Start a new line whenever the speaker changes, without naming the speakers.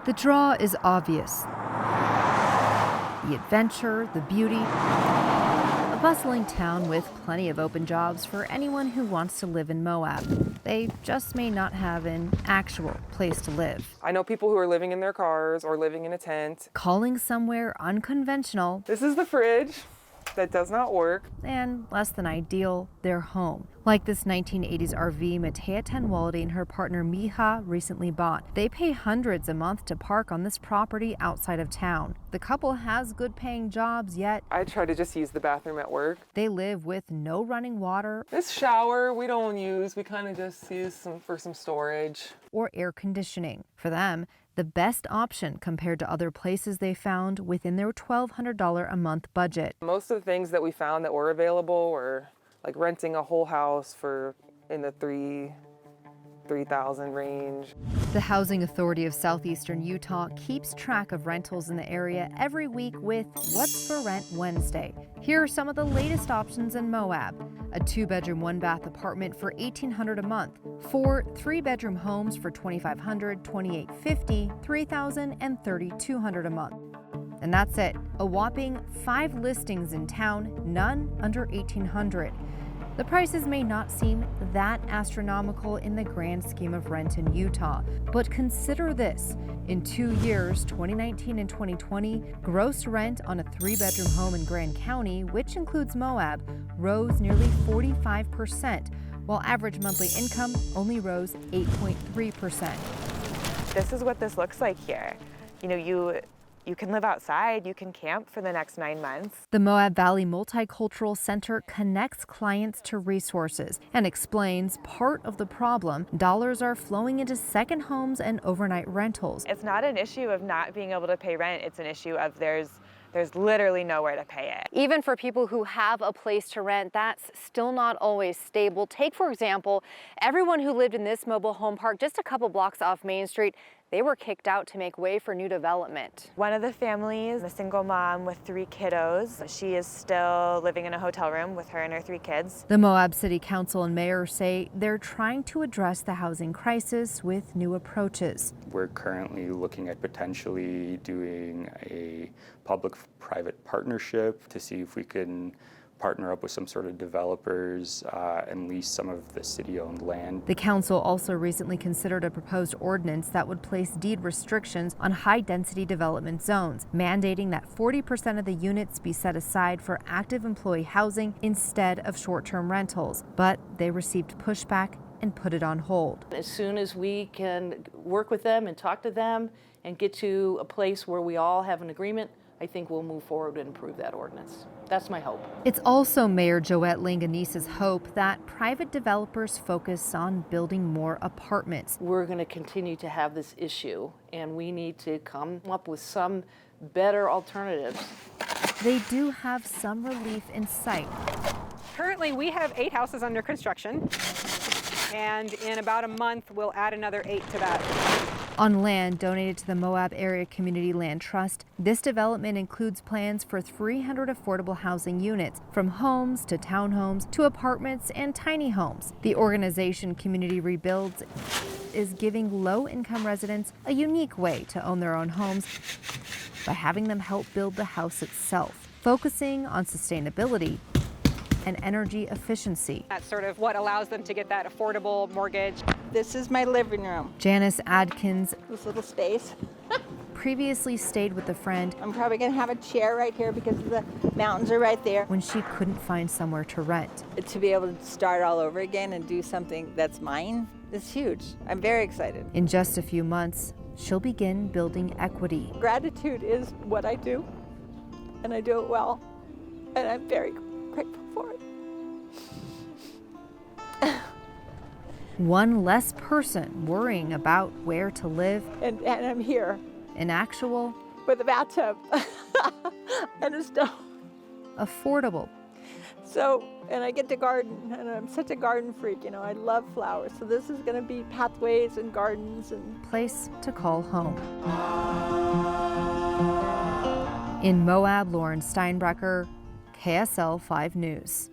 The draw is obvious. The adventure, the beauty, a bustling town with plenty of open jobs for anyone who wants to live in Moab. They just may not have an actual place to live.
I know people who are living in their cars or living in a tent.
Calling somewhere unconventional.
This is the fridge that does not work.
And less than ideal, their home. Like this 1980s RV Matea Tenwalde and her partner Miha recently bought. They pay hundreds a month to park on this property outside of town. The couple has good paying jobs, yet
I try to just use the bathroom at work.
they live with no running water.
This shower we don't use. We kind of just use for some storage.
Or air conditioning. For them, the best option compared to other places they found within their $1,200 a month budget.
Most of the things that we found that were available were like renting a whole house for in the $3,000 range.
The Housing Authority of Southeastern Utah keeps track of rentals in the area every week with What's for Rent Wednesday. Here are some of the latest options in Moab. A 2-bedroom, 1-bath apartment for $1,800 a month. 4 3-bedroom homes for $2,500, $2,850, $3,000, and $3,200 a month. And that's it. A whopping 5 listings in town, none under $1,800. The prices may not seem that astronomical in the grand scheme of rent in Utah, but consider this. In 2 years, 2019 and 2020, gross rent on a 3-bedroom home in Grand County, which includes Moab, rose nearly 45%, while average monthly income only rose 8.3%.
This is what this looks like here. You know, you can live outside, you can camp for the next 9 months.
The Moab Valley Multicultural Center connects clients to resources and explains part of the problem. Dollars are flowing into second homes and overnight rentals.
It's not an issue of not being able to pay rent, it's an issue of there's literally nowhere to pay it.
Even for people who have a place to rent, that's still not always stable. Take, for example, everyone who lived in this mobile home park just a couple blocks off Main Street. They were kicked out to make way for new development.
One of the families, a single mom with 3 kiddos, she is still living in a hotel room with her and her 3 kids.
The Moab City Council and mayor say they're trying to address the housing crisis with new approaches.
We're currently looking at potentially doing a public-private partnership to see if we can partner up with some sort of developers and lease some of the city-owned land.
The council also recently considered a proposed ordinance that would place deed restrictions on high-density development zones, mandating that 40% of the units be set aside for active employee housing instead of short-term rentals. But they received pushback and put it on hold.
As soon as we can work with them and talk to them and get to a place where we all have an agreement, I think we'll move forward and improve that ordinance. That's my hope.
It's also Mayor Joette Linganisa's hope that private developers focus on building more apartments.
We're going to continue to have this issue, and we need to come up with some better alternatives.
They do have some relief in sight.
Currently, we have 8 houses under construction, and in about a month, we'll add another 8 to that.
On land donated to the Moab Area Community Land Trust, this development includes plans for 300 affordable housing units, from homes to townhomes to apartments and tiny homes. The organization Community Rebuilds is giving low-income residents a unique way to own their own homes by having them help build the house itself, focusing on sustainability and energy efficiency.
That's sort of what allows them to get that affordable mortgage.
This is my living room.
Janice Adkins
This little space.
previously stayed with a friend
I'm probably gonna have a chair right here because the mountains are right there.
when she couldn't find somewhere to rent.
To be able to start all over again and do something that's mine is huge. I'm very excited.
In just a few months, she'll begin building equity.
Gratitude is what I do, and I do it well, and I'm very grateful for it.
One less person worrying about where to live.
And I'm here
An actual,
with a bathtub and a stove.
affordable,
So, and I get to garden, and I'm such a garden freak, you know, I love flowers. So this is gonna be pathways and gardens and
place to call home. In Moab, Lauren Steinbrecher, KSL 5 News.